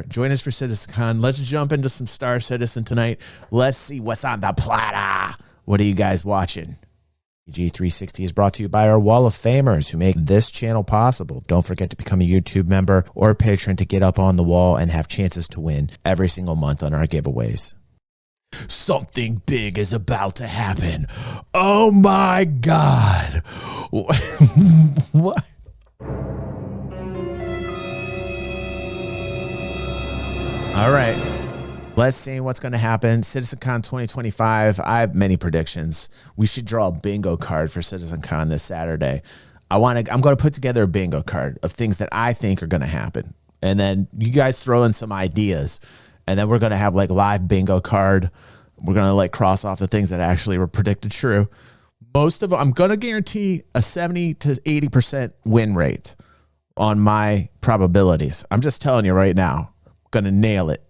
Join us for CitizenCon. Let's jump into some Star Citizen tonight. Let's see what's on the platter. What are you guys watching? DG360 is brought to you by our Wall of Famers who make this channel possible. Don't forget to become a YouTube member or a patron to get up on the wall and have chances to win every single month on our giveaways. Something big is about to happen. Oh my God. What? All right. Let's see what's going to happen. CitizenCon 2025. I have many predictions. We should draw a bingo card for CitizenCon this Saturday. I'm going to put together a bingo card of things that I think are going to happen. And then you guys throw in some ideas. And then we're going to have like live bingo card. We're going to like cross off the things that actually were predicted true. Most of them, I'm going to guarantee a 70 to 80% win rate on my probabilities. I'm just telling you right now. Gonna nail it.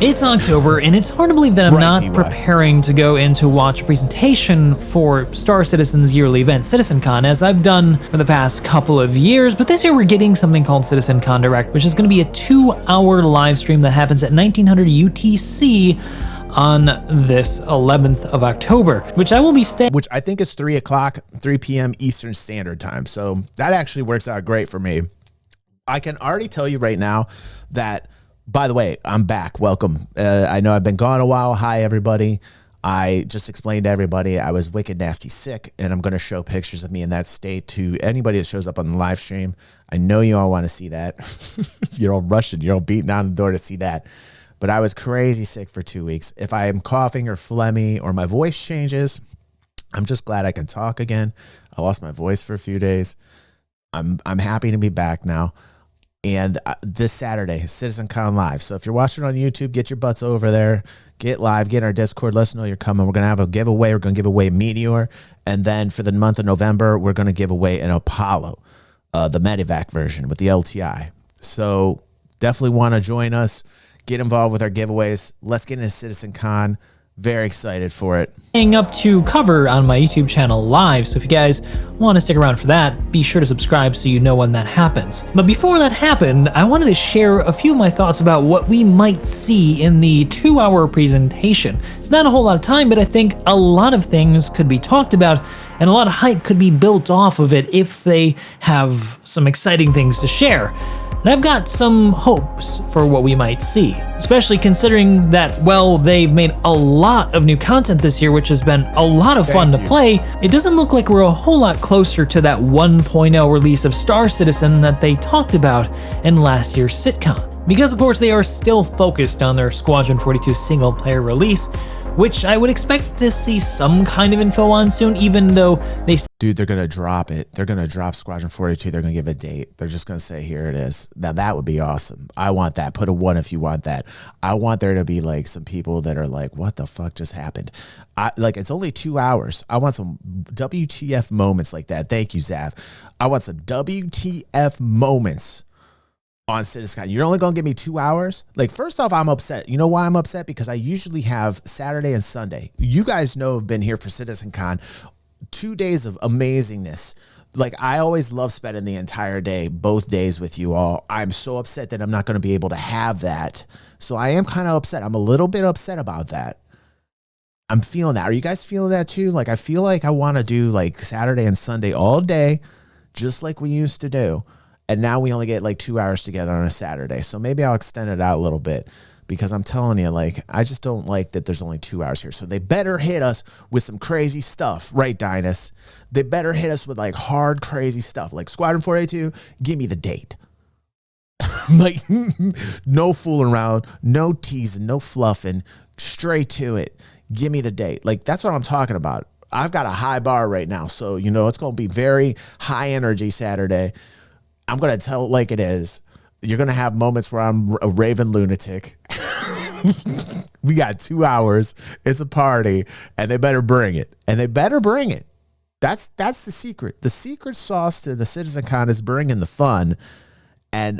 It's October, and it's hard to believe that I'm not preparing to go in to watch a presentation for Star Citizen's yearly event, CitizenCon, as I've done for the past couple of years. But this year we're getting something called CitizenCon Direct, which is going to be a 2-hour live stream that happens at 1900 UTC on this 11th of October, which I will be staying. Which I think is 3 p.m. Eastern Standard Time. So that actually works out great for me. I can already tell you right now that, by the way, I'm back. Welcome. I know I've been gone a while. Hi, everybody. I just explained to everybody I was wicked nasty sick, and I'm going to show pictures of me in that state to anybody that shows up on the live stream. I know you all want to see that. You're all rushing. You're all beating down the door to see that. But I was crazy sick for 2 weeks. If I am coughing or phlegmy or my voice changes, I'm just glad I can talk again. I lost my voice for a few days. I'm happy to be back now. And this Saturday, CitizenCon Live. So if you're watching on YouTube, get your butts over there. Get live. Get in our Discord. Let us know you're coming. We're going to have a giveaway. We're going to give away Meteor. And then for the month of November, we're going to give away an Apollo, the Medivac version with the LTI. So definitely want to join us. Get involved with our giveaways. Let's get into CitizenCon. Very excited for it. Up to cover on my YouTube channel live, so if you guys want to stick around for that, be sure to subscribe so you know when that happens. But before that happened, I wanted to share a few of my thoughts about what we might see in the 2-hour presentation. It's not a whole lot of time, but I think a lot of things could be talked about and a lot of hype could be built off of it if they have some exciting things to share. And I've got some hopes for what we might see, especially considering that, well, they've made a lot of new content this year, which has been a lot of fun to play. It doesn't look like we're a whole lot closer to that 1.0 release of Star Citizen that they talked about in last year's CitCon. Because, of course, they are still focused on their Squadron 42 single-player release, which I would expect to see some kind of info on soon, even though they... Dude, they're going to drop it. They're going to drop Squadron 42. They're going to give a date. They're just going to say, here it is. Now, that would be awesome. I want that. Put a 1 if you want that. I want there to be, like, some people that are like, what the fuck just happened? It's only 2 hours. I want some WTF moments like that. Thank you, Zav. I want some WTF moments on CitizenCon. You're only going to give me 2 hours? Like, first off, I'm upset. You know why I'm upset? Because I usually have Saturday and Sunday. You guys know I've been here for CitizenCon. 2 days of amazingness. Like, I always love spending the entire day, both days with you all. I'm so upset that I'm not going to be able to have that. So I am kind of upset. I'm a little bit upset about that. I'm feeling that. Are you guys feeling that too? Like, I feel like I want to do like Saturday and Sunday all day, just like we used to do. And now we only get like 2 hours together on a Saturday. So maybe I'll extend it out a little bit, because I'm telling you, like, I just don't like that there's only 2 hours here. So they better hit us with some crazy stuff, right, Dynas? They better hit us with like hard, crazy stuff. Like Squadron 482, give me the date. Like, no fooling around, no teasing, no fluffing, straight to it. Give me the date. Like, that's what I'm talking about. I've got a high bar right now. So, you know, it's going to be very high energy Saturday. I'm going to tell it like it is. You're going to have moments where I'm a raving lunatic. We got 2 hours. It's a party, and they better bring it. And they better bring it. That's the secret. The secret sauce to the CitizenCon is bringing the fun And,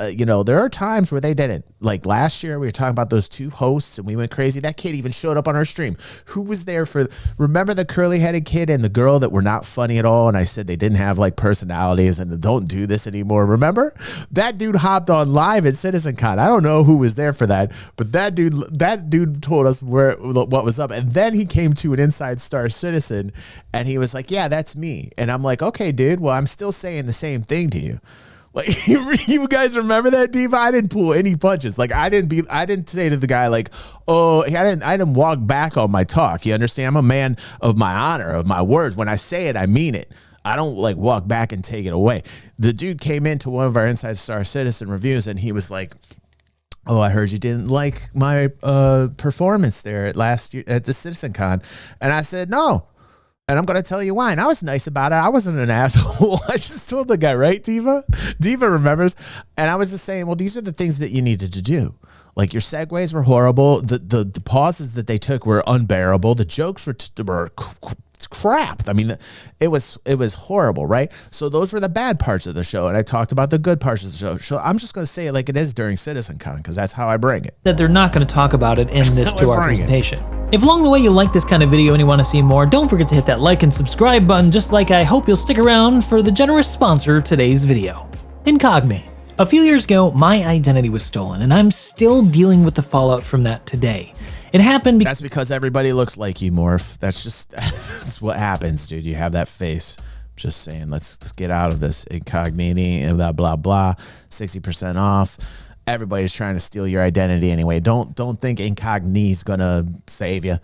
you know, there are times where they didn't. Like last year, we were talking about those 2 hosts and we went crazy. That kid even showed up on our stream. Who was there for, remember the curly headed kid and the girl that were not funny at all? And I said they didn't have like personalities and don't do this anymore. Remember? That dude hopped on live at CitizenCon. I don't know who was there for that, but that dude told us what was up. And then he came to an Inside Star Citizen and he was like, yeah, that's me. And I'm like, okay, dude, well, I'm still saying the same thing to you. Like, you guys remember that, Diva? I didn't pull any punches. Like, I didn't say to the guy like, oh, I didn't walk back on my talk. You understand? I'm a man of my honor, of my words. When I say it, I mean it. I don't like walk back and take it away. The dude came into one of our Inside Star Citizen reviews and he was like, oh, I heard you didn't like my performance there last year at the CitizenCon. And I said, no. And I'm going to tell you why. And I was nice about it. I wasn't an asshole. I just told the guy, right, Diva? Diva remembers. And I was just saying, well, these are the things that you needed to do. Like your segues were horrible. The pauses that they took were unbearable. The jokes were crap. I mean, it was horrible, right? So those were the bad parts of the show. And I talked about the good parts of the show. So I'm just going to say it like it is during CitizenCon because that's how I bring it. That they're not going to talk about it in this 2-hour presentation. If along the way you like this kind of video and you want to see more, don't forget to hit that like and subscribe button, just like I hope you'll stick around for the generous sponsor of today's video, Incogni. A few years ago, my identity was stolen, and I'm still dealing with the fallout from that today. It happened That's because everybody looks like you, Morph. That's what happens, dude. You have that face. Just saying, let's get out of this incognito and blah, blah, blah. 60% off. Everybody's trying to steal your identity anyway. Don't think Incogni's gonna save you.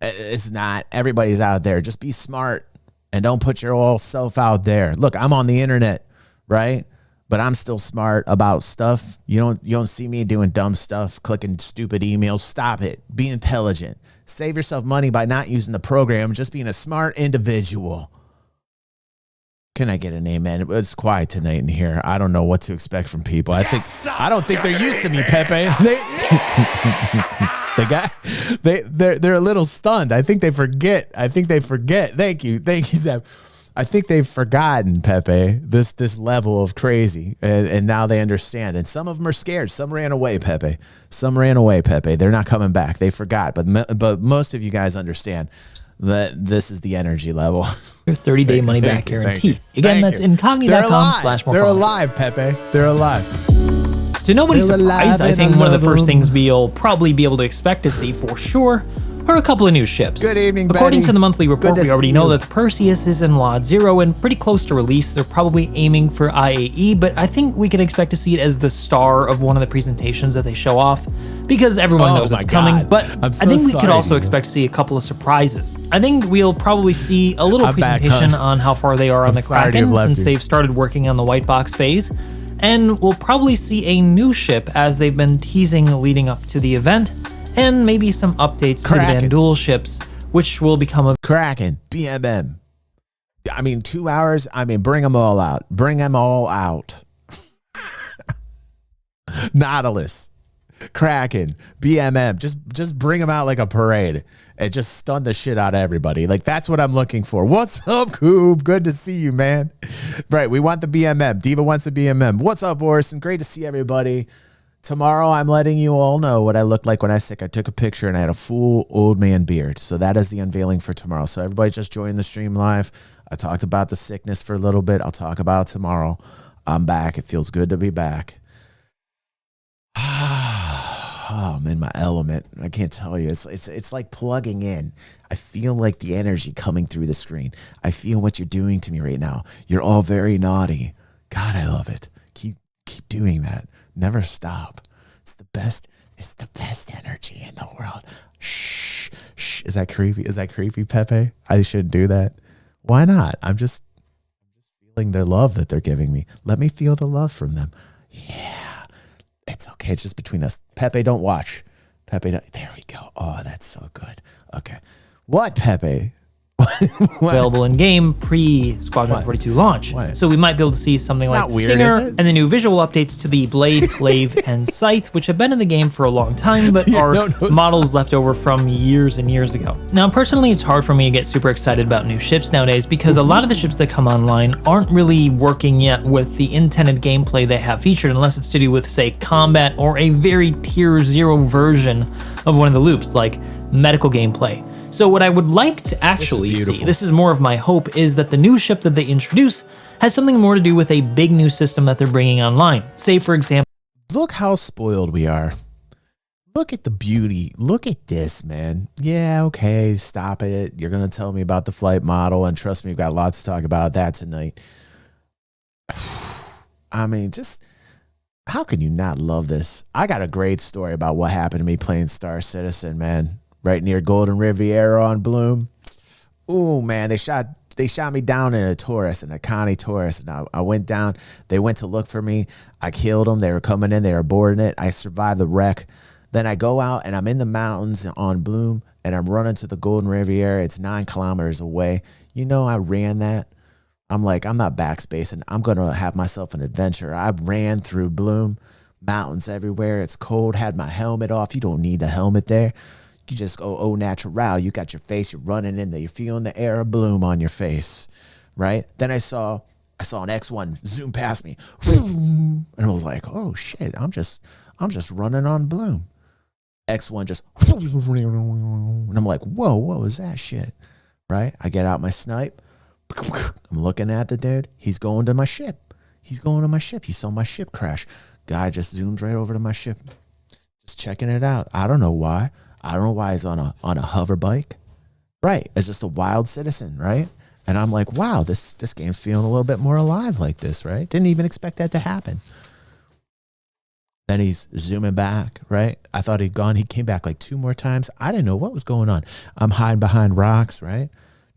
It's not. Everybody's out there. Just be smart and don't put your whole self out there. Look, I'm on the internet, right? But I'm still smart about stuff. You don't see me doing dumb stuff, clicking stupid emails. Stop it. Be intelligent. Save yourself money by not using the program. Just being a smart individual. Can I get an amen? It's quiet tonight in here. I don't know what to expect from people. I don't think they're used to me, Pepe. They're a little stunned. I think they forget. Thank you, Zeb. I think they've forgotten, Pepe, this level of crazy, and now they understand. And some of them are scared. Some ran away, Pepe. They're not coming back. They forgot. But most of you guys understand that this is the energy level. Your 30-day money-back guarantee. Again, that's incogni.com/morphologis. They're alive, Pepe. They're alive. To nobody's surprise, I think one of the first things we'll probably be able to expect to see for sure are a couple of new ships. Good evening, According Betty. to the monthly report, we already know that the Perseus is in Lot 0 and pretty close to release. They're probably aiming for IAE, but I think we can expect to see it as the star of one of the presentations that they show off, because everyone knows it's coming. But I think we could also expect to see a couple of surprises. I think we'll probably see a little presentation on how far they are on the Kraken, since they've started working on the white box phase. And we'll probably see a new ship as they've been teasing leading up to the event, and maybe some updates to the Bandul ships, which will become a Kraken, BMM. I mean, 2 hours. I mean, bring them all out. Bring them all out. Nautilus, Kraken, BMM. Just bring them out like a parade and just stun the shit out of everybody. Like, that's what I'm looking for. What's up, Coob? Good to see you, man. Right, we want the BMM. Diva wants the BMM. What's up, Orson? Great to see everybody. Tomorrow, I'm letting you all know what I looked like when I was sick. I took a picture and I had a full old man beard. So that is the unveiling for tomorrow. So everybody just joined the stream live. I talked about the sickness for a little bit. I'll talk about it tomorrow. I'm back. It feels good to be back. Oh, I'm in my element. I can't tell you. It's like plugging in. I feel like the energy coming through the screen. I feel what you're doing to me right now. You're all very naughty. God, I love it. Keep doing that. Never stop. It's the best energy in the world. Shh. Is that creepy, Pepe? I shouldn't do that. Why not? I'm just feeling their love that they're giving me. Let me feel the love from them. Yeah. It's okay. It's just between us. Pepe, don't watch. There we go. Oh, that's so good. Okay. What, Pepe? available in game pre Squadron 42 launch. What? So we might be able to see something like not weird, Stinger is it? and the new visual updates to the Blade, Glaive, and Scythe, which have been in the game for a long time, but are models left over from years and years ago. Now, personally, it's hard for me to get super excited about new ships nowadays because a lot of the ships that come online aren't really working yet with the intended gameplay they have featured, unless it's to do with, say, combat or a very tier 0 version of one of the loops, like medical gameplay. So what I would like to actually see, this is more of my hope, is that the new ship that they introduce has something more to do with a big new system that they're bringing online. Say, for example... Look how spoiled we are. Look at the beauty. Look at this, man. Yeah, okay, stop it. You're going to tell me about the flight model, and trust me, we've got lots to talk about that tonight. I mean, just... how can you not love this? I got a great story about what happened to me playing Star Citizen, man. Right near Golden Riviera on Bloom. Ooh, man, they shot me down in a Taurus, in a Connie Taurus. And I went down. They went to look for me. I killed them. They were coming in. They were boarding it. I survived the wreck. Then I go out, and I'm in the mountains on Bloom, and I'm running to the Golden Riviera. It's 9 kilometers away. You know, I ran that. I'm like, I'm not backspacing. I'm going to have myself an adventure. I ran through Bloom, mountains everywhere. It's cold. Had my helmet off. You don't need a helmet there. You just go au natural. You got your face, you're running in there, you're feeling the air of Bloom on your face, right? Then I saw an X1 zoom past me, and I was like, oh shit, I'm just running on Bloom. X1 just, and I'm like, whoa, what was that shit, right? I get out my snipe, I'm looking at the dude, he's going to my ship. He saw my ship crash. Guy just zooms right over to my ship, just checking it out. I don't know why he's on a hover bike. Right. It's just a wild citizen, right? And I'm like, wow, this game's feeling a little bit more alive like this, right? Didn't even expect that to happen. Then he's zooming back, right? I thought he'd gone. He came back like 2 more times. I didn't know what was going on. I'm hiding behind rocks, right?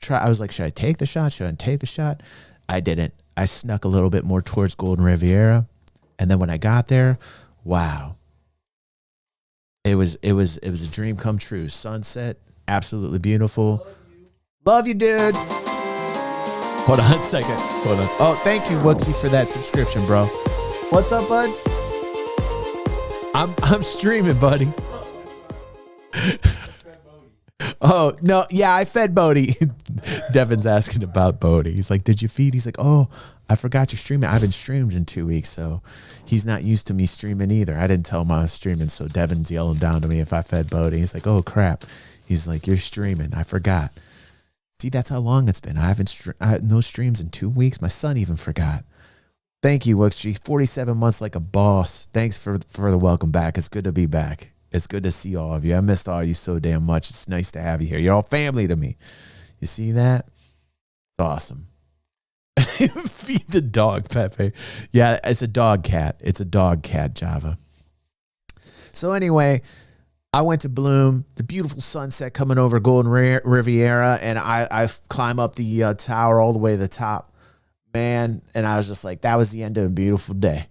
I was like, should I take the shot? Should I take the shot? I didn't. I snuck a little bit more towards Golden Riviera. And then when I got there, wow. It was a dream come true. Sunset, absolutely beautiful. Love you, dude. Hold on a second. Hold on. Oh, thank you, Wooksy, for that subscription, bro. What's up, bud? I'm streaming, buddy. Oh, no. Yeah, I fed Bodie. Devin's asking about Bodie. He's like, did you feed? He's like, oh, I forgot you're streaming. I haven't streamed in 2 weeks, so he's not used to me streaming either. I didn't tell him I was streaming, so Devin's yelling down to me if I fed Bodie. He's like, oh, crap. He's like, you're streaming. I forgot. See, that's how long it's been. I had no streams in 2 weeks. My son even forgot. Thank you, Wookstree. 47 months like a boss. Thanks for the welcome back. It's good to be back. It's good to see all of you. I missed all of you so damn much. It's nice to have you here. You're all family to me. You see that? It's awesome. Feed the dog, Pepe. Yeah, it's a dog cat. It's a dog cat, Java. So anyway, I went to Bloom, the beautiful sunset coming over Golden Riviera, and I climb up the tower all the way to the top, man. And I was just like, that was the end of a beautiful day,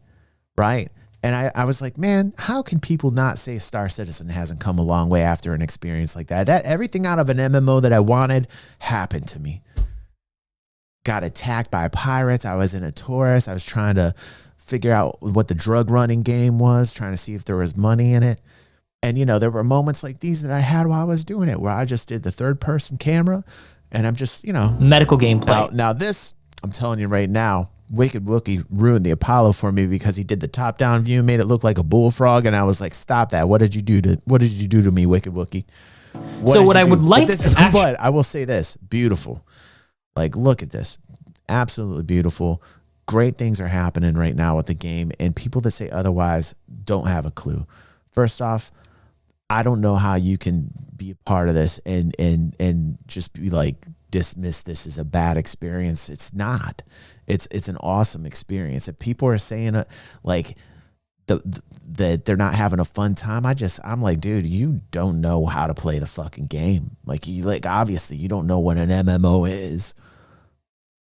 right? And I was like, man, how can people not say Star Citizen hasn't come a long way after an experience like that? Everything out of an MMO that I wanted happened to me. Got attacked by pirates. I was in a Taurus. I was trying to figure out what the drug running game was, trying to see if there was money in it. And, you know, there were moments like these that I had while I was doing it, where I just did the 3rd-person camera, and I'm just, you know. Medical gameplay. Now this, I'm telling you right now, Wicked Wookie ruined the Apollo for me because he did the top-down view, made it look like a bullfrog, and I was like, stop that. What did you do to me, Wicked Wookie? What I would like to but I will say this, beautiful. Like, look at this. Absolutely beautiful. Great things are happening right now with the game, and people that say otherwise don't have a clue. First off, I don't know how you can be a part of this and just be like, dismiss this as a bad experience. It's not. It's an awesome experience. If people are saying like that they're not having a fun time, I'm like, dude, you don't know how to play the fucking game. Like obviously you don't know what an MMO is.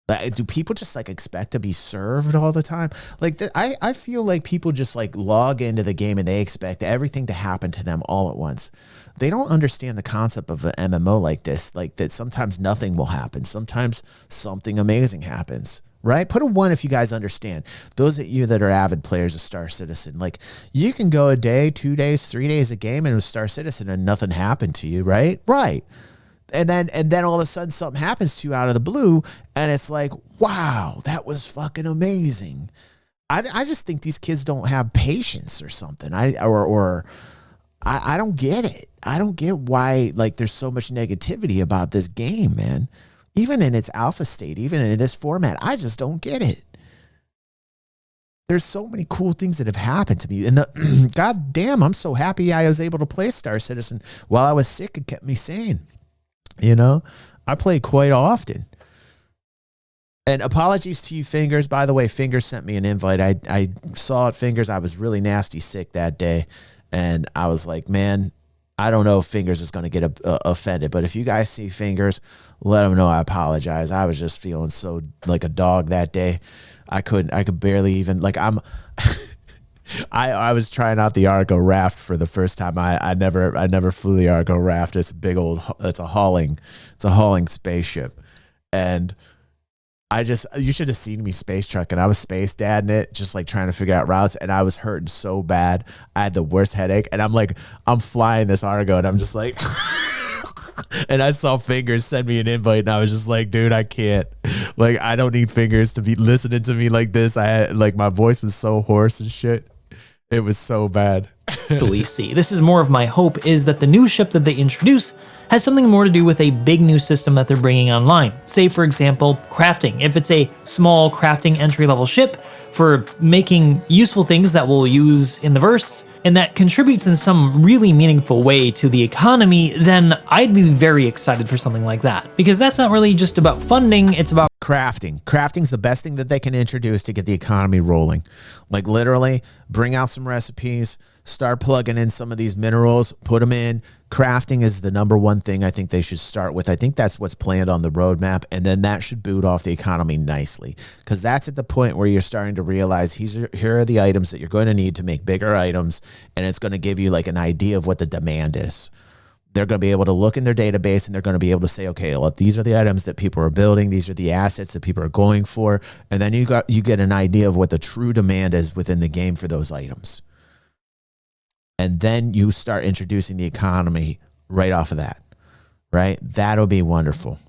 Like, do people just like expect to be served all the time? Like I feel like people just like log into the game and they expect everything to happen to them all at once. They don't understand the concept of an MMO like this, like that sometimes nothing will happen. Sometimes something amazing happens, right? Put a 1 if you guys understand. Those of you that are avid players of Star Citizen, like you can go a day, 2 days, 3 days a game and with Star Citizen and nothing happened to you, right? Right. And then all of a sudden something happens to you out of the blue and it's like, wow, that was fucking amazing. I just think these kids don't have patience or something. I don't get it. I don't get why like there's so much negativity about this game, man. Even in its alpha state, even in this format, I just don't get it. There's so many cool things that have happened to me. And God damn, I'm so happy I was able to play Star Citizen while I was sick. It kept me sane. You know, I play quite often. And apologies to you, Fingers. By the way, Fingers sent me an invite. I saw it, Fingers. I was really nasty sick that day. And I was like, man, I don't know if Fingers is going to get offended. But if you guys see Fingers, let him know I apologize. I was just feeling so like a dog that day. I could barely even, like I was trying out the Argo raft for the first time. I never flew the Argo raft. It's a big old, it's a hauling spaceship. And you should have seen me space trucking. I was space dadding it, just like trying to figure out routes. And I was hurting so bad. I had the worst headache. And I'm flying this Argo and I'm just like, and I saw Fingers send me an invite and I was just like, dude, I can't. Like, I don't need Fingers to be listening to me like this. I had, like, my voice was so hoarse and shit. It was so bad. See. This is more of my hope is that the new ship that they introduce has something more to do with a big new system that they're bringing online. Say, for example, crafting. If it's a small crafting entry-level ship for making useful things that we'll use in the verse, and that contributes in some really meaningful way to the economy, then I'd be very excited for something like that. Because that's not really just about funding, it's about crafting. Crafting's the best thing that they can introduce to get the economy rolling. Like literally bring out some recipes, start plugging in some of these minerals, put them in. Crafting is the number one thing I think they should start with. I think that's what's planned on the roadmap, and then that should boot off the economy nicely, because that's at the point where you're starting to realize here are the items that you're going to need to make bigger items, and it's going to give you like an idea of what the demand is. They're going to be able to look in their database and they're going to be able to say, okay, well, these are the items that people are building. These are the assets that people are going for. And then you get an idea of what the true demand is within the game for those items. And then you start introducing the economy right off of that, right? That'll be wonderful.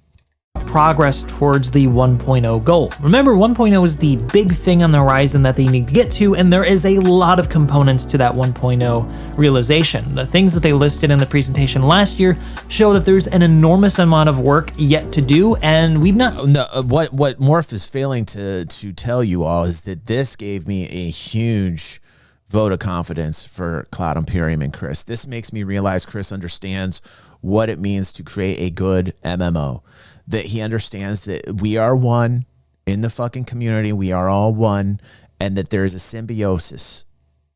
progress towards the 1.0 goal. Remember, 1.0 is the big thing on the horizon that they need to get to, and there is a lot of components to that 1.0 realization. The things that they listed in the presentation last year show that there's an enormous amount of work yet to do, and we've not... No, what Morph is failing to tell you all is that this gave me a huge vote of confidence for Cloud Imperium and Chris. This makes me realize Chris understands what it means to create a good MMO. That he understands that we are one in the fucking community. We are all one, and that there is a symbiosis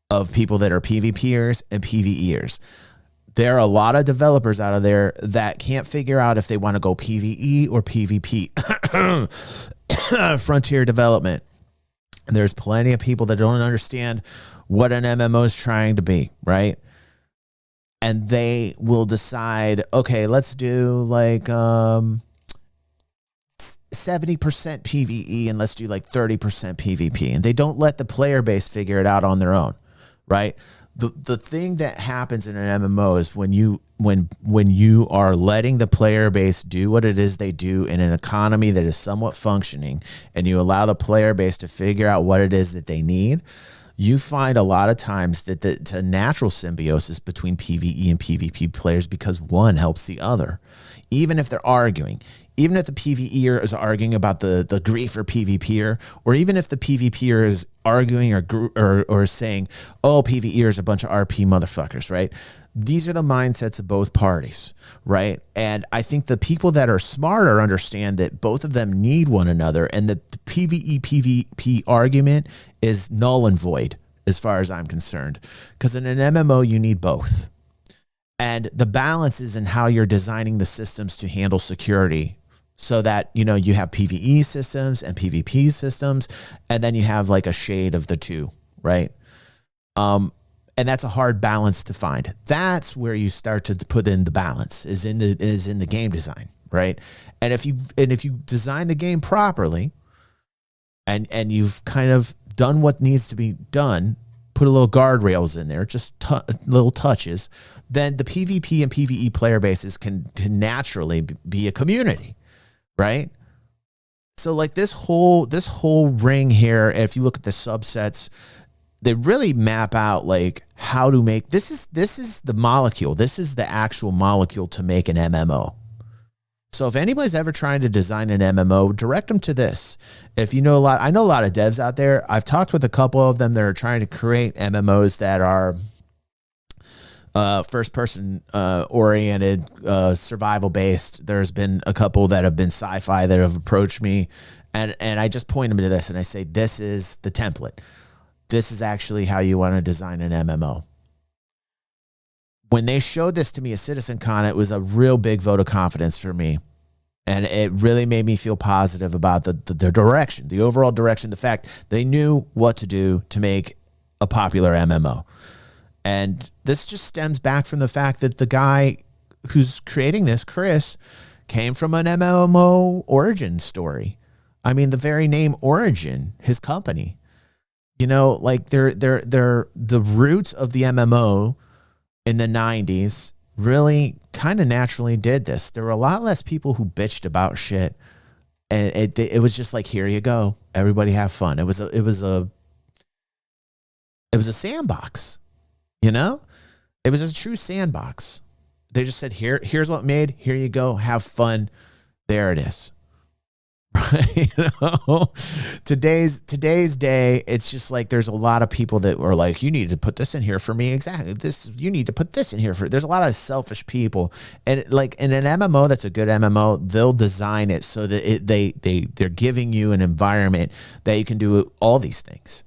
of people that are PvPers and PvEers. There are a lot of developers out of there that can't figure out if they want to go PvE or PvP. Frontier development. There's plenty of people that don't understand what an MMO is trying to be, right? And they will decide, okay, let's do like 70% PvE and let's do like 30% PvP. And they don't let the player base figure it out on their own, right? The thing that happens in an MMO is when you are letting the player base do what it is they do in an economy that is somewhat functioning, and you allow the player base to figure out what it is that they need, you find a lot of times that it's a natural symbiosis between PvE and PvP players because one helps the other. Even if they're arguing, even if the PvEer is arguing about the griefer PvPer, or even if the PvPer is arguing or saying, oh, PvEer is a bunch of RP motherfuckers, right? These are the mindsets of both parties, right? And I think the people that are smarter understand that both of them need one another, and the PvE PvP argument is null and void as far as I'm concerned. Because in an MMO, you need both. And the balance is in how you're designing the systems to handle security so that, you know, you have PvE systems and PvP systems, and then you have like a shade of the two, right? And that's a hard balance to find. That's where you start to put in the balance, is in the game design, right? And if you design the game properly, and you've kind of done what needs to be done, put a little guardrails in there, just little touches, then the PvP and PvE player bases can naturally be a community, right? So like this whole ring here, if you look at the subsets, they really map out like how to make this is the molecule. This is the actual molecule to make an MMO. So if anybody's ever trying to design an MMO, direct them to this. If you know a lot, I know a lot of devs out there. I've talked with a couple of them that are trying to create MMOs that are first-person oriented, survival-based. There's been a couple that have been sci-fi that have approached me, and I just point them to this, and I say, this is the template. This is actually how you want to design an MMO. When they showed this to me at CitizenCon, it was a real big vote of confidence for me. And it really made me feel positive about the direction, the overall direction, the fact they knew what to do to make a popular MMO. And this just stems back from the fact that the guy who's creating this, Chris, came from an MMO origin story. I mean, the very name Origin, his company, you know, like they're the roots of the MMO in the 90s really kind of naturally did this. There were a lot less people who bitched about shit, and it was just like, here you go, everybody have fun. It was a sandbox, you know? It was a true sandbox. They just said, here's what made, here you go, have fun. There it is. You know, today's day, it's just like there's a lot of people that are like, you need to put this in here for me. Exactly. This, you need to put this in here for. There's a lot of selfish people, and like in an MMO that's a good MMO, they'll design it so that they're giving you an environment that you can do all these things,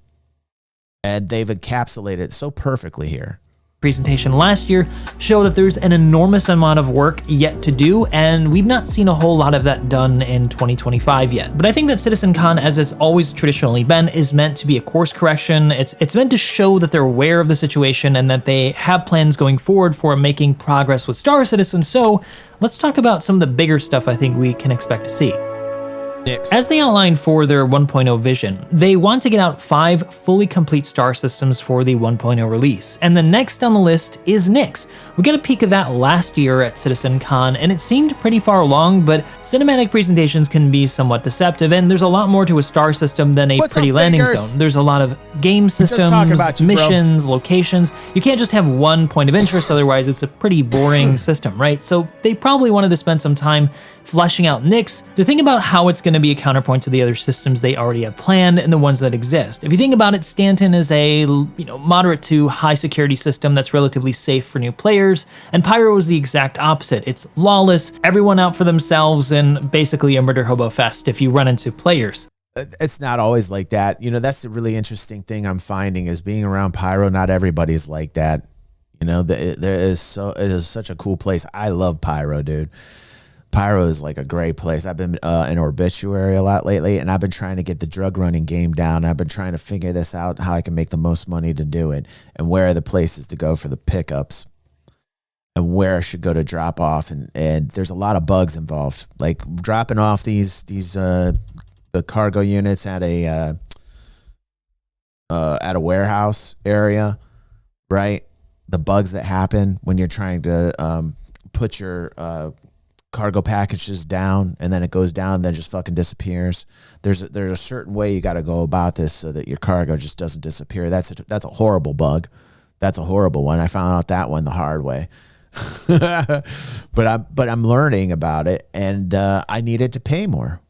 and they've encapsulated it so perfectly here. Presentation last year showed that there's an enormous amount of work yet to do, and we've not seen a whole lot of that done in 2025 yet. But I think that CitizenCon, as it's always traditionally been, is meant to be a course correction. It's meant to show that they're aware of the situation and that they have plans going forward for making progress with Star Citizen. So let's talk about some of the bigger stuff I think we can expect to see. As they outlined for their 1.0 vision, they want to get out 5 fully complete star systems for the 1.0 release, and the next on the list is Nyx. We got a peek of that last year at CitizenCon, and it seemed pretty far along, but cinematic presentations can be somewhat deceptive, and there's a lot more to a star system than a pretty landing zone. There's a lot of game systems, missions, locations. You can't just have one point of interest, otherwise it's a pretty boring system, right? So they probably wanted to spend some time fleshing out Nyx to think about how it's going to be a counterpoint to the other systems they already have planned and the ones that exist. If you think about it, Stanton is a moderate to high security system that's relatively safe for new players, and Pyro is the exact opposite. It's lawless, everyone out for themselves, and basically a murder hobo fest if you run into players. It's not always like that. You know, that's the really interesting thing I'm finding is being around Pyro. Not everybody's like that. You know, it is such a cool place. I love Pyro, dude. Pyro is like a great place. I've been in Obituary a lot lately, and I've been trying to get the drug running game down. I've been trying to figure this out, how I can make the most money to do it, and where are the places to go for the pickups, and where I should go to drop off. And there's a lot of bugs involved, like dropping off the cargo units at a warehouse area, right? The bugs that happen when you're trying to put your cargo packages down, and then it goes down and then just fucking disappears. There's a certain way you got to go about this so that your cargo just doesn't disappear. That's a horrible bug. That's a horrible one. I found out that one the hard way. but I'm learning about it, and I needed to pay more.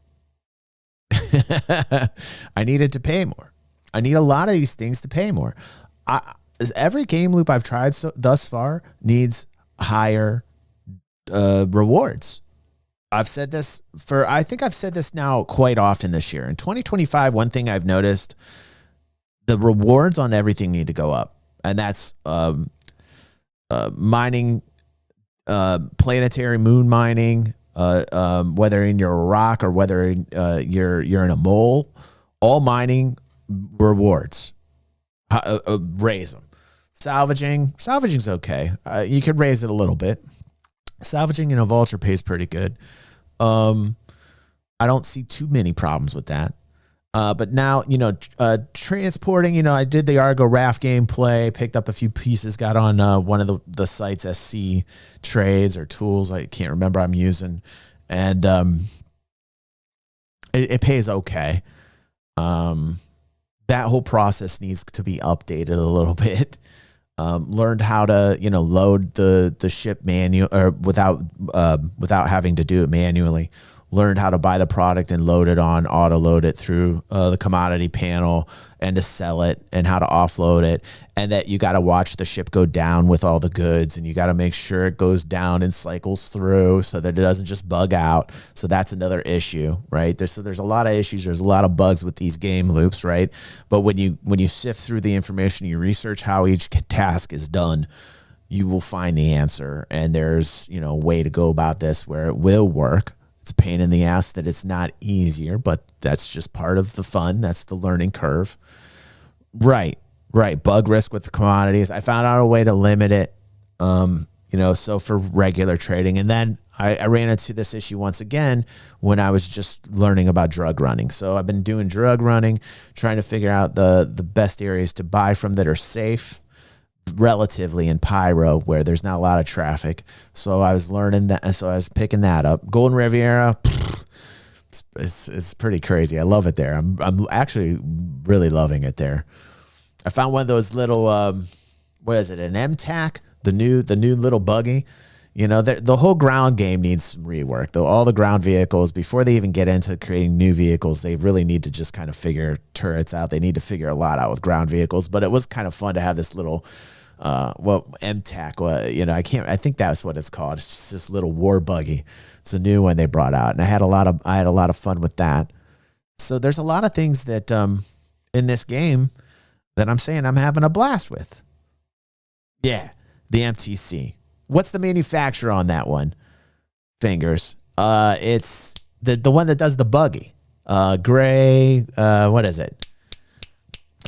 I needed to pay more. I need a lot of these things to pay more. Every game loop I've tried thus far needs higher rewards. I think I've said this now quite often this year. In 2025, one thing I've noticed, the rewards on everything need to go up. And that's mining, planetary moon mining, whether you're a rock or whether you're in a mole, all mining rewards. Raise them. Salvaging's okay. You could raise it a little bit. Salvaging in a vulture pays pretty good. I don't see too many problems with that. But now, transporting, I did the Argo Raft gameplay, picked up a few pieces, got on one of the site's SC trades or tools. I can't remember I'm using. And it pays okay. That whole process needs to be updated a little bit. Learned how to, load the ship manual or without having to do it manually. Learned how to buy the product and load it on, auto load it through the commodity panel and to sell it and how to offload it. And that you got to watch the ship go down with all the goods and you got to make sure it goes down and cycles through so that it doesn't just bug out. So that's another issue, right? There's a lot of issues. There's a lot of bugs with these game loops, right? But when you sift through the information, you research how each task is done, you will find the answer. And there's, a way to go about this where it will work. It's a pain in the ass that it's not easier, but that's just part of the fun. That's the learning curve. Right. Bug risk with the commodities. I found out a way to limit it, so for regular trading. And then I ran into this issue once again when I was just learning about drug running. So I've been doing drug running, trying to figure out the best areas to buy from that are safe, relatively in Pyro where there's not a lot of traffic. So I was learning that. So I was picking that up. Golden Riviera, it's pretty crazy. I love it there. I'm actually really loving it there. I found one of those little, what is it? An MTAC, the new little buggy. The whole ground game needs some rework. Though all the ground vehicles, before they even get into creating new vehicles, they really need to just kind of figure turrets out. They need to figure a lot out with ground vehicles. But it was kind of fun to have this little, MTAC. I think that's what it's called. It's just this little war buggy. It's a new one they brought out, and I had a lot of fun with that. So there's a lot of things that in this game that I'm saying I'm having a blast with. Yeah, the MTC. What's the manufacturer on that one? Fingers. It's the one that does the buggy. Gray. What is it?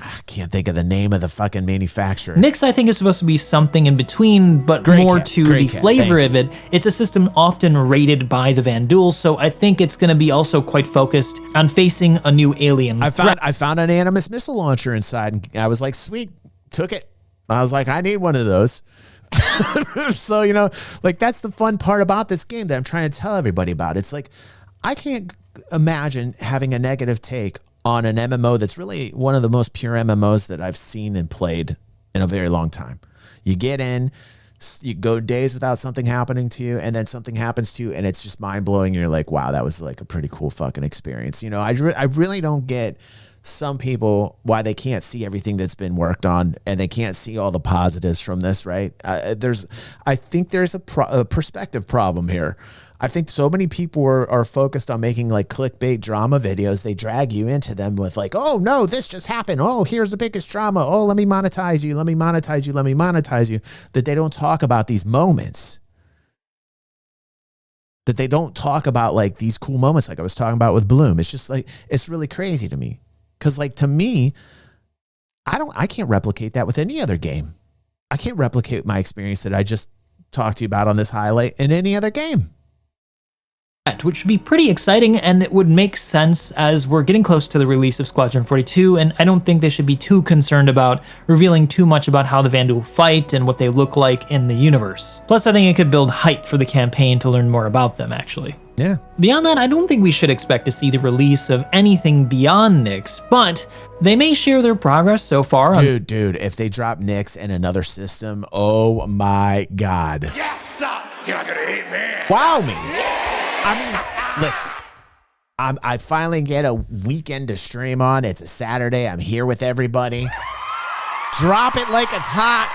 I can't think of the name of the fucking manufacturer. Nyx, I think, is supposed to be something in between, but more to the flavor of it. It's a system often rated by the Vanduul, so I think it's going to be also quite focused on facing a new alien threat. I found an Animus missile launcher inside, and I was like, sweet, took it. I was like, I need one of those. So, that's the fun part about this game that I'm trying to tell everybody about. It's like, I can't imagine having a negative take on an MMO that's really one of the most pure MMOs that I've seen and played in a very long time. You get in, you go days without something happening to you, and then something happens to you, and it's just mind-blowing, and you're like, wow, that was like a pretty cool fucking experience. I really don't get some people why they can't see everything that's been worked on, and they can't see all the positives from this, right? I think there's a perspective problem here. I think so many people are focused on making like clickbait drama videos. They drag you into them with like, oh no, this just happened. Oh, here's the biggest drama. Oh, let me monetize you. Let me monetize you. Let me monetize you. That they don't talk about these moments. That they don't talk about like these cool moments like I was talking about with Bloom. It's just like, it's really crazy to me. Cause like to me, I can't replicate that with any other game. I can't replicate my experience that I just talked to you about on this highlight in any other game. Which would be pretty exciting, and it would make sense as we're getting close to the release of Squadron 42, and I don't think they should be too concerned about revealing too much about how the Vanduul fight and what they look like in the universe. Plus, I think it could build hype for the campaign to learn more about them, actually. Yeah. Beyond that, I don't think we should expect to see the release of anything beyond Nyx, but they may share their progress so far. Dude, if they drop Nyx and another system, oh my God. Yes, sir. You're not gonna hate me. Wow me. Listen, I finally get a weekend to stream on. It's a Saturday. I'm here with everybody. Drop it like it's hot.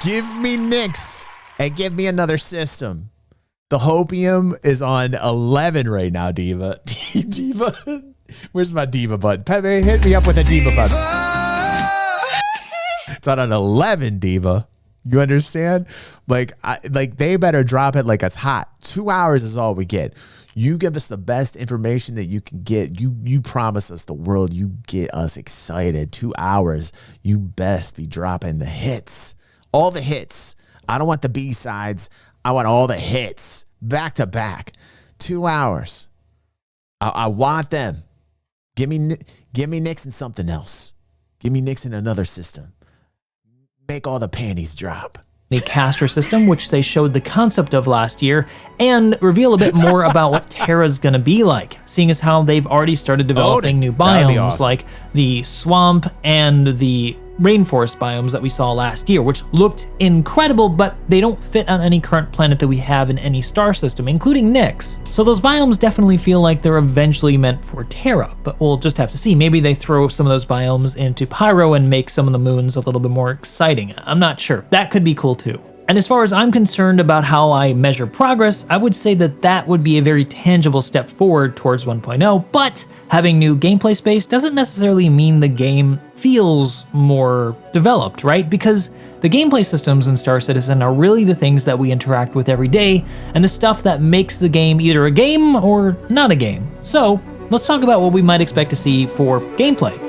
Give me Nyx and give me another system. The Hopium is on 11 right now, Diva. Diva? Where's my Diva button? Pepe, hit me up with a Diva button. It's on an 11, Diva. You understand? Like they better drop it like it's hot. 2 hours is all we get. You give us the best information that you can get. You promise us the world. You get us excited. 2 hours. You best be dropping the hits. All the hits. I don't want the B-sides. I want all the hits. Back to back. 2 hours. I want them. Give me Nixon something else. Give me Nixon another system. Make all the panties drop. The caster system, which they showed the concept of last year, and reveal a bit more about what Terra's gonna be like, seeing as how they've already started developing new biomes, awesome. Like the swamp and the rainforest biomes that we saw last year, which looked incredible, but they don't fit on any current planet that we have in any star system, including Nyx. So those biomes definitely feel like they're eventually meant for Terra, but we'll just have to see. Maybe they throw some of those biomes into Pyro and make some of the moons a little bit more exciting. I'm not sure. That could be cool too. And as far as I'm concerned about how I measure progress, I would say that that would be a very tangible step forward towards 1.0, but having new gameplay space doesn't necessarily mean the game feels more developed, right? Because the gameplay systems in Star Citizen are really the things that we interact with every day, and the stuff that makes the game either a game or not a game. So let's talk about what we might expect to see for gameplay.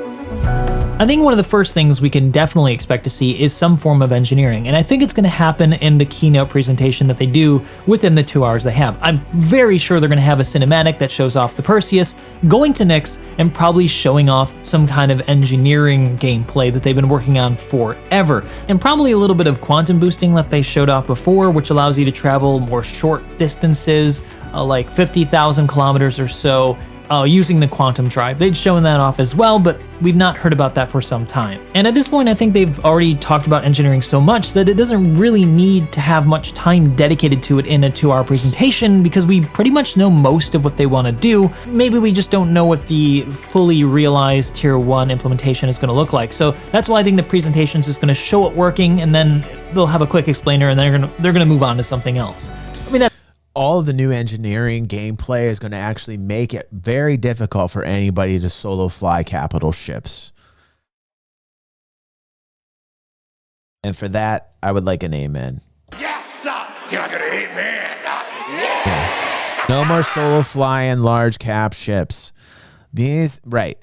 I think one of the first things we can definitely expect to see is some form of engineering, and I think it's going to happen in the keynote presentation that they do within the 2 hours they have. I'm very sure they're going to have a cinematic that shows off the Perseus, going to Nyx, and probably showing off some kind of engineering gameplay that they've been working on forever, and probably a little bit of quantum boosting that they showed off before, which allows you to travel more short distances, like 50,000 kilometers or so, using the quantum drive. They'd shown that off as well, but we've not heard about that for some time. And at this point, I think they've already talked about engineering so much that it doesn't really need to have much time dedicated to it in a 2-hour presentation, because we pretty much know most of what they want to do. Maybe we just don't know what the fully realized Tier 1 implementation is going to look like. So that's why I think the presentation is just going to show it working, and then they'll have a quick explainer, and they're going to move on to something else. I mean, all of the new engineering gameplay is going to actually make it very difficult for anybody to solo fly capital ships. And for that, I would like an amen. Yes, sir. Can I get an amen? Yeah. No more solo flying large cap ships. These, right.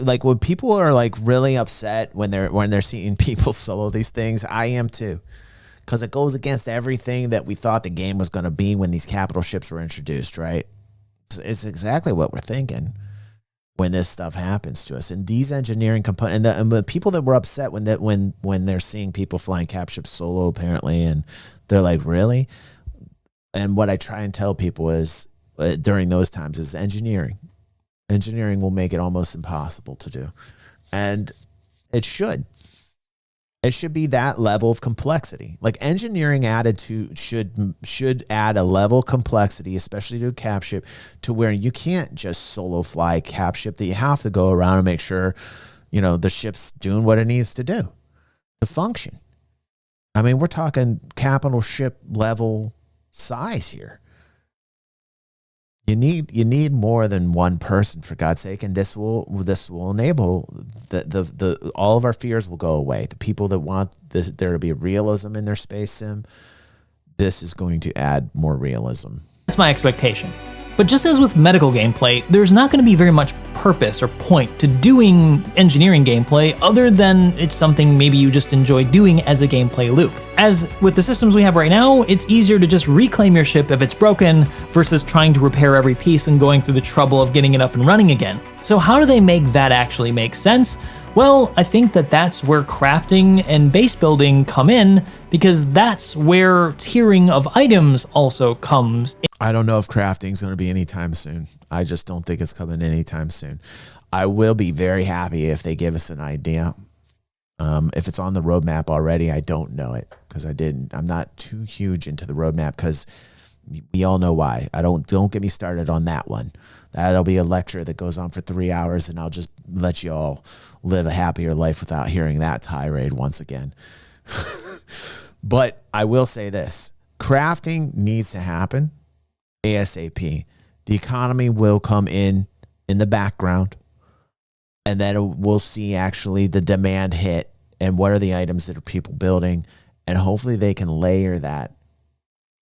Like when people are like really upset when they're seeing people solo these things, I am too. Because it goes against everything that we thought the game was going to be when these capital ships were introduced, right? It's exactly what we're thinking when this stuff happens to us. And these engineering components, and the people that were upset when they're seeing people flying cap ships solo, apparently, and they're like, really? And what I try and tell people is, during those times, is engineering. Engineering will make it almost impossible to do. And it should. It should be that level of complexity. Like engineering added to should add a level of complexity, especially to a cap ship, to where you can't just solo fly a cap ship, that you have to go around and make sure, the ship's doing what it needs to do to function. I mean, we're talking capital ship level size here. You need more than one person, for God's sake, and this will enable the all of our fears will go away. The people that want there to be realism in their space sim, this is going to add more realism. That's my expectation. But just as with medical gameplay, there's not going to be very much purpose or point to doing engineering gameplay other than it's something maybe you just enjoy doing as a gameplay loop. As with the systems we have right now, it's easier to just reclaim your ship if it's broken versus trying to repair every piece and going through the trouble of getting it up and running again. So how do they make that actually make sense? Well, I think that's where crafting and base building come in, because that's where tiering of items also comes in. I don't know if crafting is going to be anytime soon. I just don't think it's coming anytime soon. I will be very happy if they give us an idea. If it's on the roadmap already, I don't know it because I'm not too huge into the roadmap, because we all know why. Don't get me started on that one. That'll be a lecture that goes on for 3 hours, and I'll just let you all live a happier life without hearing that tirade once again. But I will say this. Crafting needs to happen ASAP. The economy will come in the background, and then we'll see actually the demand hit and what are the items that are people building, and hopefully they can layer that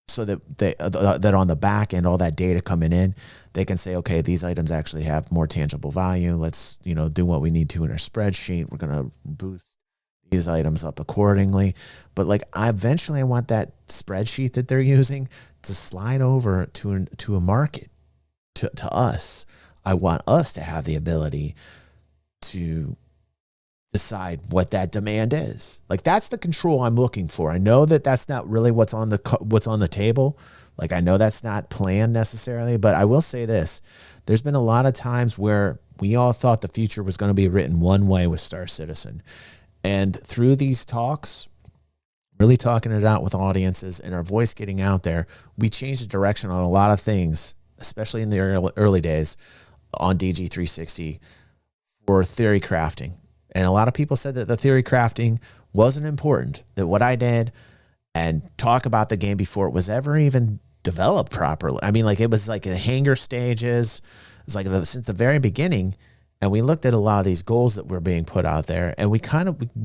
so that that on the back end, all that data coming in, they can say, okay, these items actually have more tangible value. Let's, do what we need to in our spreadsheet. We're going to boost these items up accordingly. But like, I want that spreadsheet that they're using to slide over to a market, to us. I want us to have the ability to decide what that demand is. Like, that's the control I'm looking for. I know that that's not really what's on the table. Like, I know that's not planned necessarily, but I will say this. There's been a lot of times where we all thought the future was going to be written one way with Star Citizen. And through these talks, really talking it out with audiences and our voice getting out there, we changed the direction on a lot of things, especially in the early days on DG360 for theory crafting. And a lot of people said that the theory crafting wasn't important, that what I did and talk about the game before it was ever even developed properly. I mean, like, it was like the hangar stages. It was like since the very beginning. And we looked at a lot of these goals that were being put out there, and we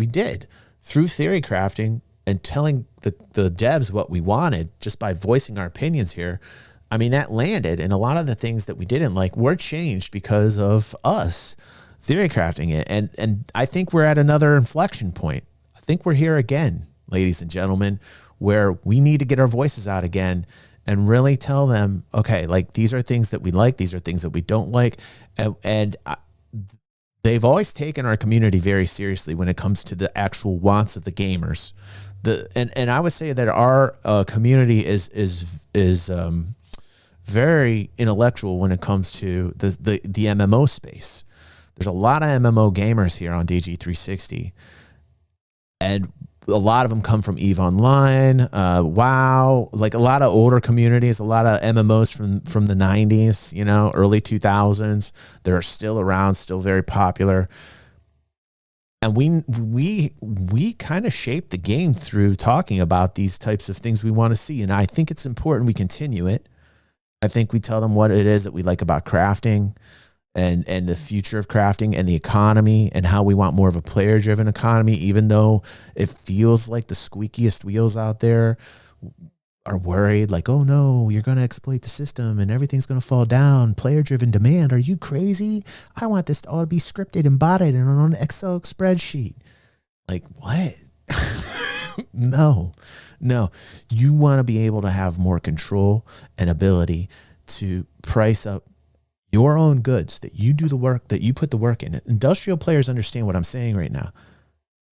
did through theory crafting and telling the devs what we wanted just by voicing our opinions here. I mean, that landed, and a lot of the things that we didn't like were changed because of us theory crafting it. And I think we're at another inflection point. I think we're here again, ladies and gentlemen, where we need to get our voices out again and really tell them, okay, like, these are things that we like, these are things that we don't like. And they've always taken our community very seriously when it comes to the actual wants of the gamers. And I would say that our community is very intellectual when it comes to the MMO space. There's a lot of MMO gamers here on DG360, and a lot of them come from EVE Online, WoW, like a lot of older communities, a lot of MMOs from the 90s, early 2000s. They're still around, still very popular. And we kind of shape the game through talking about these types of things we want to see. And I think it's important we continue it. I think we tell them what it is that we like about crafting, and the future of crafting and the economy, and how we want more of a player-driven economy, even though it feels like the squeakiest wheels out there are worried, like, oh no, you're going to exploit the system and everything's going to fall down. Player-driven demand. Are you crazy? I want this to all be scripted and botted and on an Excel spreadsheet. Like, what? No. You want to be able to have more control and ability to price up your own goods, that you do the work, that you put the work in. Industrial players understand what I'm saying right now.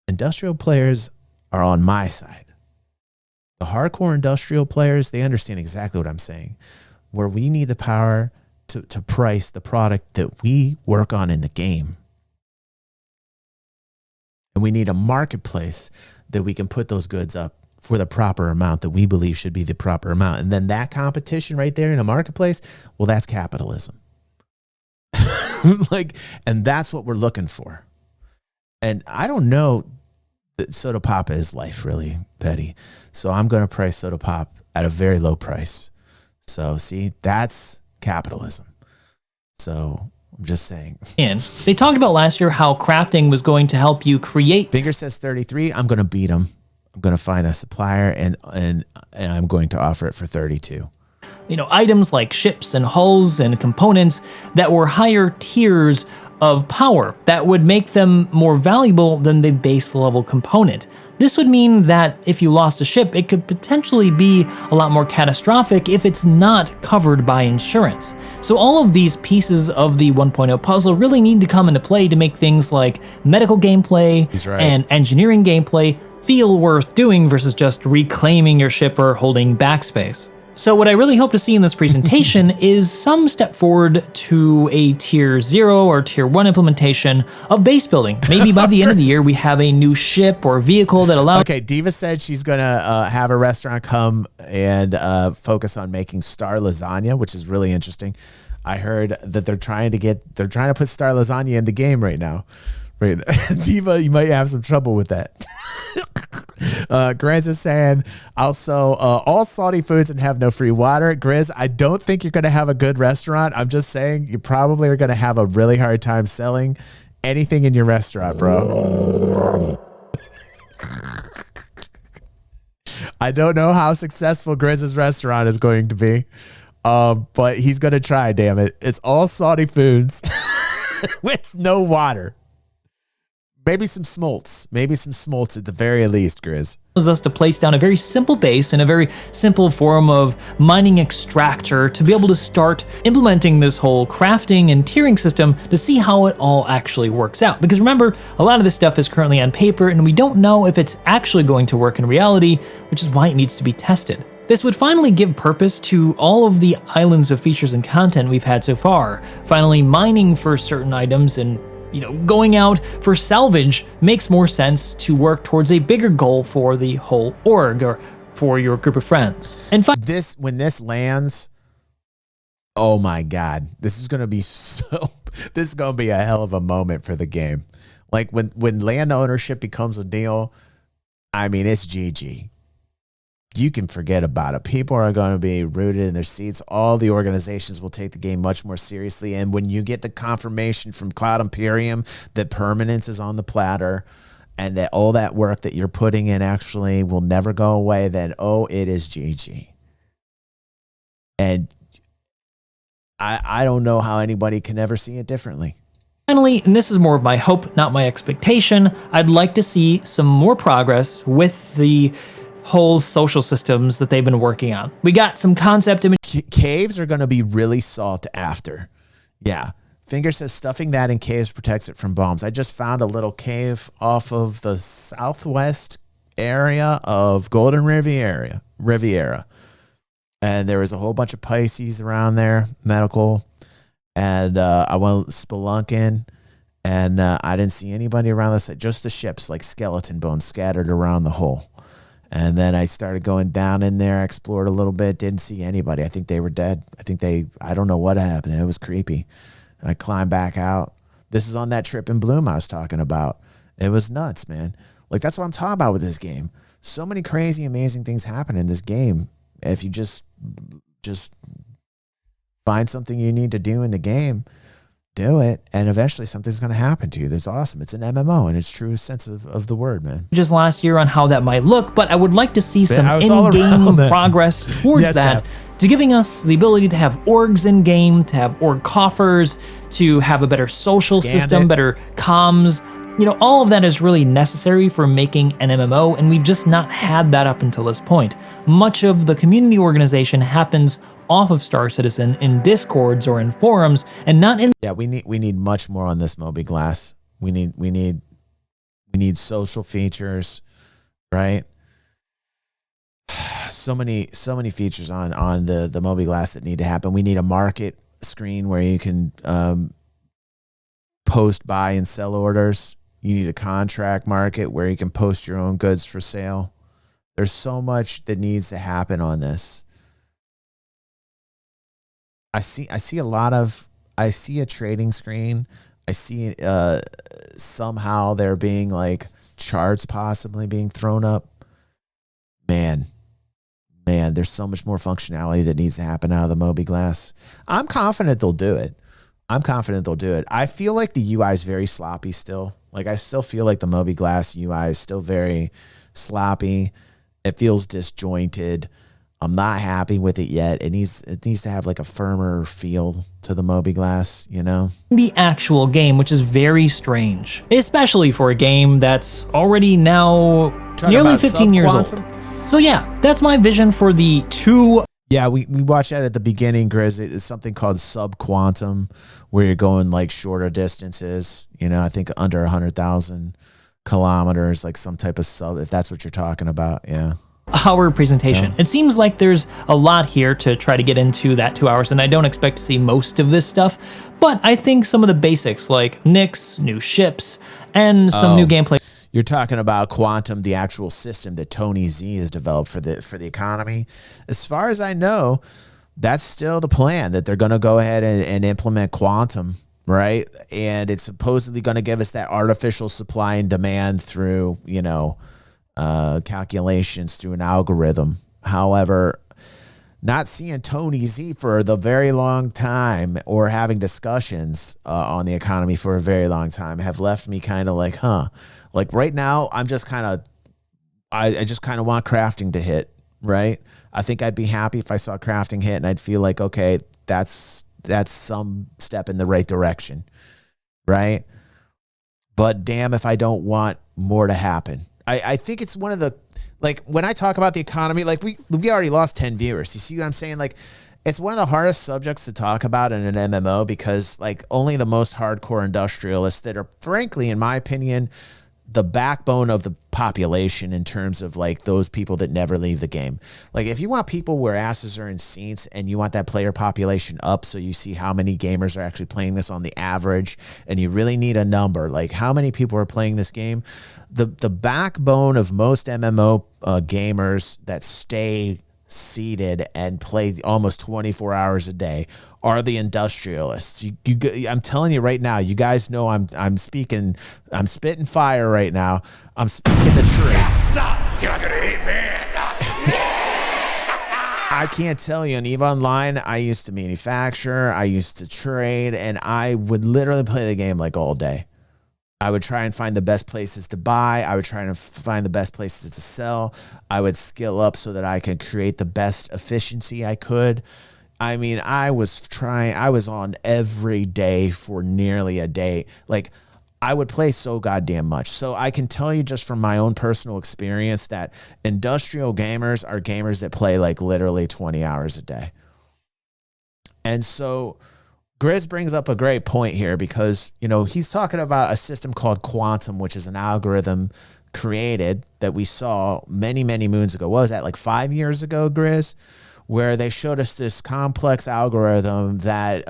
Industrial players are on my side. The hardcore industrial players, they understand exactly what I'm saying. Where we need the power to price the product that we work on in the game. And we need a marketplace that we can put those goods up for the proper amount that we believe should be the proper amount. And then that competition right there in a marketplace, well, that's capitalism. And that's what we're looking for. And I don't know that soda pop is life, really, Betty. So I'm going to price soda pop at a very low price. So see, that's capitalism. So I'm just saying. And they talked about last year how crafting was going to help you create. Finger says 33. I'm going to beat him. I'm going to find a supplier and I'm going to offer it for 32. Items like ships and hulls and components that were higher tiers of power that would make them more valuable than the base level component. This would mean that if you lost a ship, it could potentially be a lot more catastrophic if it's not covered by insurance. So all of these pieces of the 1.0 puzzle really need to come into play to make things like medical gameplay and engineering gameplay feel worth doing versus just reclaiming your ship or holding backspace. So what I really hope to see in this presentation is some step forward to a tier 0 or tier 1 implementation of base building. Maybe by the end of the year, we have a new ship or vehicle that allows... Okay, Diva said she's going to have a restaurant come and focus on making star lasagna, which is really interesting. I heard that they're trying to put star lasagna in the game right now. Right. Diva, you might have some trouble with that. Grizz is saying, also, all salty foods and have no free water. Grizz, I don't think you're going to have a good restaurant. I'm just saying you probably are going to have a really hard time selling anything in your restaurant, bro. I don't know how successful Grizz's restaurant is going to be, but he's going to try, damn it. It's all salty foods with no water. Maybe some smolts. Maybe some smolts at the very least, Grizz. Allows us to place down a very simple base and a very simple form of mining extractor to be able to start implementing this whole crafting and tiering system to see how it all actually works out. Because remember, a lot of this stuff is currently on paper and we don't know if it's actually going to work in reality, which is why it needs to be tested. This would finally give purpose to all of the islands of features and content we've had so far. Finally, mining for certain items and going out for salvage makes more sense to work towards a bigger goal for the whole org or for your group of friends. And when this lands, oh my God, this is going to be a hell of a moment for the game. Like when land ownership becomes a deal, I mean, it's GG. You can forget about it. People are going to be rooted in their seats. All the organizations will take the game much more seriously. And when you get the confirmation from Cloud Imperium that permanence is on the platter and that all that work that you're putting in actually will never go away, then, it is GG. And I don't know how anybody can ever see it differently. Finally, and this is more of my hope, not my expectation, I'd like to see some more progress with the whole social systems that they've been working on. We got some concept images. Caves are going to be really sought after. Yeah. Finger says stuffing that in caves protects it from bombs. I just found a little cave off of the southwest area of Golden Riviera. And there was a whole bunch of Pisces around there, medical. And I went spelunking, and I didn't see anybody around the site, just the ships, like skeleton bones scattered around the hole. And then I started going down in there, explored a little bit, didn't see anybody. I think they were dead. I don't know what happened. It was creepy. I climbed back out. This is on that trip in Bloom I was talking about. It was nuts, man. Like, that's what I'm talking about with this game. So many crazy, amazing things happen in this game. If you just find something you need to do in the game, do it, and eventually something's going to happen to you. That's awesome. It's an MMO in its true sense of the word, man. Just last year on how that might look, but I would like to see some in-game progress towards that, to giving us the ability to have orgs in-game, to have org coffers, to have a better social system, better comms. All of that is really necessary for making an MMO, and we've just not had that up until this point. Much of the community organization happens off of Star Citizen in Discords or in forums, and not in. Yeah, we need much more on this Moby Glass. We need social features, right? So many features on the Moby Glass that need to happen. We need a market screen where you can post buy and sell orders. You need a contract market where you can post your own goods for sale. There's so much that needs to happen on this. I see a trading screen. I see somehow there being like charts possibly being thrown up. Man, there's so much more functionality that needs to happen out of the Moby Glass. I'm confident they'll do it. I feel like the UI is very sloppy still. Like, I still feel like the Moby Glass UI is still very sloppy. It feels disjointed. I'm not happy with it yet. It needs to have like a firmer feel to the Moby Glass, The actual game, which is very strange, especially for a game that's already now nearly 15 years old. So yeah, that's my vision for the two. Yeah, we watched that at the beginning, Grizz. It's something called subquantum, where you're going like shorter distances, I think under 100,000 kilometers, like some type of sub, if that's what you're talking about. Yeah. Our presentation. Yeah. It seems like there's a lot here to try to get into that 2 hours, and I don't expect to see most of this stuff, but I think some of the basics like Nyx, new ships, and some new gameplay. You're talking about Quantum, the actual system that Tony Z has developed for the economy. As far as I know, that's still the plan, that they're going to go ahead and implement Quantum, right? And it's supposedly going to give us that artificial supply and demand through, calculations through an algorithm. However, not seeing Tony Z for the very long time or having discussions on the economy for a very long time have left me kind of like, Like right now, I'm just kind of, I just kind of want crafting to hit. right? I think I'd be happy if I saw crafting hit and I'd feel like, okay, that's some step in the right direction, right? But damn if I don't want more to happen. I think it's one of the, like, when I talk about the economy, like we already lost 10 viewers. You see what I'm saying? Like, it's one of the hardest subjects to talk about in an MMO because, like, only the most hardcore industrialists that are, frankly, in my opinion, the backbone of the population in terms of, like, those people that never leave the game. Like, if you want people where asses are in seats and you want that player population up so you see how many gamers are actually playing this on the average, and you really need a number, like how many people are playing this game, the backbone of most MMO gamers that stay seated and play almost 24 hours a day are the industrialists. I'm telling you right now, you guys know I'm spitting fire right now. I'm speaking the truth. You're not gonna hate man. I can't tell you, in EVE Online, I used to manufacture, I used to trade, and I would literally play the game like all day. I would try and find the best places to buy. I would try and find the best places to sell. I would skill up so that I could create the best efficiency I could. I mean, I was on every day for nearly a day. Like, I would play so goddamn much. So I can tell you just from my own personal experience that industrial gamers are gamers that play like literally 20 hours a day. And so Grizz brings up a great point here because, you know, he's talking about a system called Quantum, which is an algorithm created that we saw many, many moons ago. What was that, like 5 years ago, Grizz? Where they showed us this complex algorithm that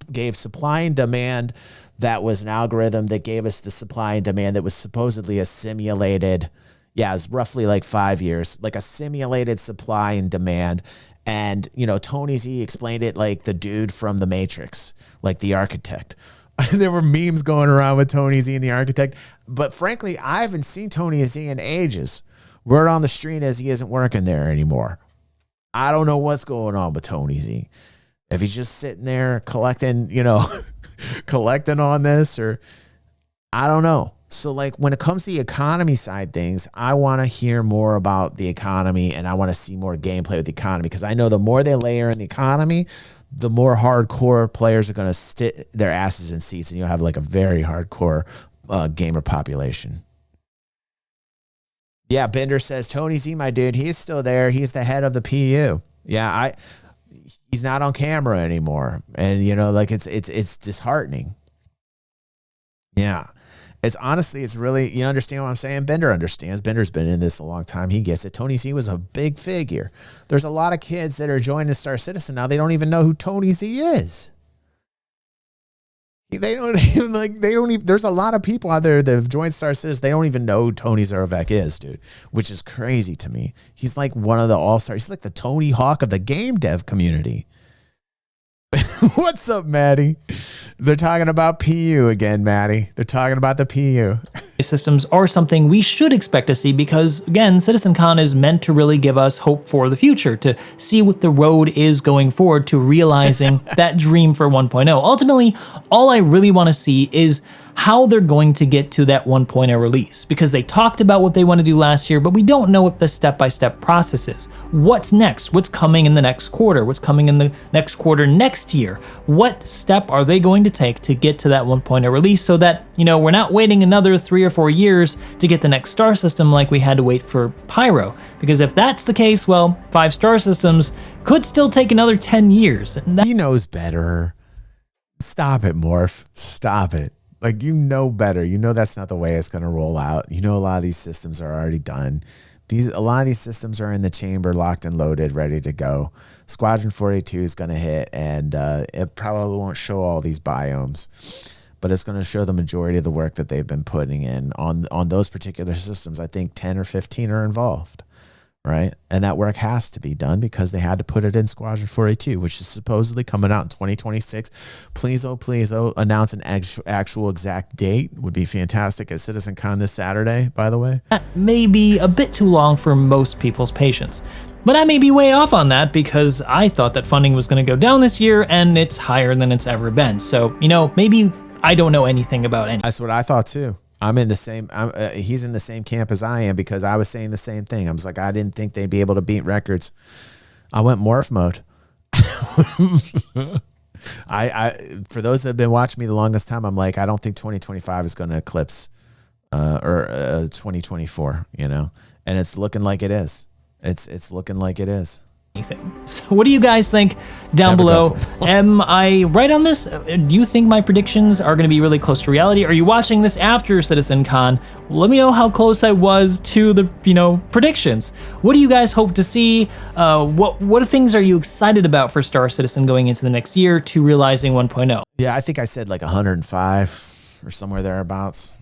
gave supply and demand. That was an algorithm that gave us the supply and demand that was supposedly a simulated, it was roughly like 5 years, like a simulated supply and demand. And, you know, Tony Z explained it like the dude from The Matrix, like the architect. There were memes going around with Tony Z and the architect. But frankly, I haven't seen Tony Z in ages. Word on the street is he isn't working there anymore. I don't know what's going on with Tony Z. If he's just sitting there collecting, you know, collecting on this, or I don't know. So, like, when it comes to the economy side things, I want to hear more about the economy and I want to see more gameplay with the economy because I know the more they layer in the economy, the more hardcore players are going to sit their asses in seats and you'll have like a very hardcore gamer population. Yeah, Bender says, Tony Z, my dude, he's still there. He's the head of the PU. Yeah, he's not on camera anymore. And, you know, like it's disheartening. Yeah. It's really, you understand what I'm saying? Bender understands. Bender's been in this a long time. He gets it. Tony Z was a big figure. There's a lot of kids that are joining Star Citizen now. They don't even know who Tony Z is. They don't even, there's a lot of people out there that have joined Star Citizen. They don't even know who Tony Zarevek is, dude, which is crazy to me. He's like one of the all-stars. He's like the Tony Hawk of the game dev community. What's up, Maddie? They're talking about PU again, Maddie. They're talking about the PU. Systems are something we should expect to see because, again, CitizenCon is meant to really give us hope for the future, to see what the road is going forward to realizing that dream for 1.0. Ultimately, all I really want to see is how they're going to get to that 1.0 release, because they talked about what they want to do last year, but we don't know what the step-by-step process is. What's next? What's coming in the next quarter? What's coming in the next quarter next year? What step are they going to take to get to that 1.0 release so that, you know, we're not waiting another 3 or 4 years to get the next star system like we had to wait for Pyro? Because if that's the case, well, 5 star systems could still take another 10 years. He knows better. Stop it, Morph. Stop it. Like, you know better. You know that's not the way it's going to roll out. You know a lot of these systems are already done. A lot of these systems are in the chamber, locked and loaded, ready to go. Squadron 42 is going to hit, and it probably won't show all these biomes, but it's going to show the majority of the work that they've been putting in on those particular systems. I think 10 or 15 are involved, right? And that work has to be done because they had to put it in Squadron 42, which is supposedly coming out in 2026. Please, announce an actual exact date. Would be fantastic at CitizenCon this Saturday, by the way. That may be a bit too long for most people's patience. But I may be way off on that because I thought that funding was going to go down this year and it's higher than it's ever been. So, you know, maybe I don't know anything about any. That's what I thought too. I'm in the same. He's in the same camp as I am because I was saying the same thing. I was like, I didn't think they'd be able to beat records. I went morph mode. I for those that have been watching me the longest time, I'm like, I don't think 2025 is going to eclipse 2024. You know, and it's looking like it is. It's looking like it is. Anything. So what do you guys think down below? Am I right on this? Do you think my predictions are going to be really close to reality? Are you watching this after CitizenCon? Let me know how close I was to the, predictions. What do you guys hope to see? What things are you excited about for Star Citizen going into the next year to realizing 1.0? Yeah, I think I said like 105 or somewhere thereabouts.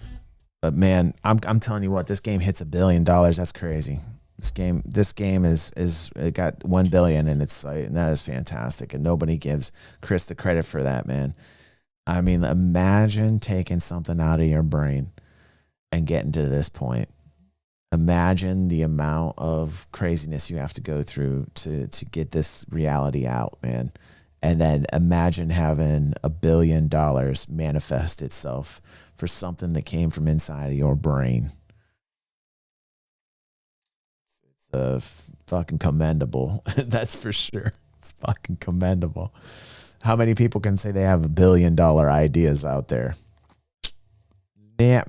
But man, I'm telling you what, this game hits $1 billion. That's crazy. This game is it got 1 billion and that is fantastic, and nobody gives Chris the credit for that, man. I mean, imagine taking something out of your brain and getting to this point. Imagine the amount of craziness you have to go through to get this reality out, man. And then imagine having $1 billion manifest itself for something that came from inside of your brain. Fucking commendable. That's for sure. It's fucking commendable. How many people can say they have $1 billion ideas out there? Many.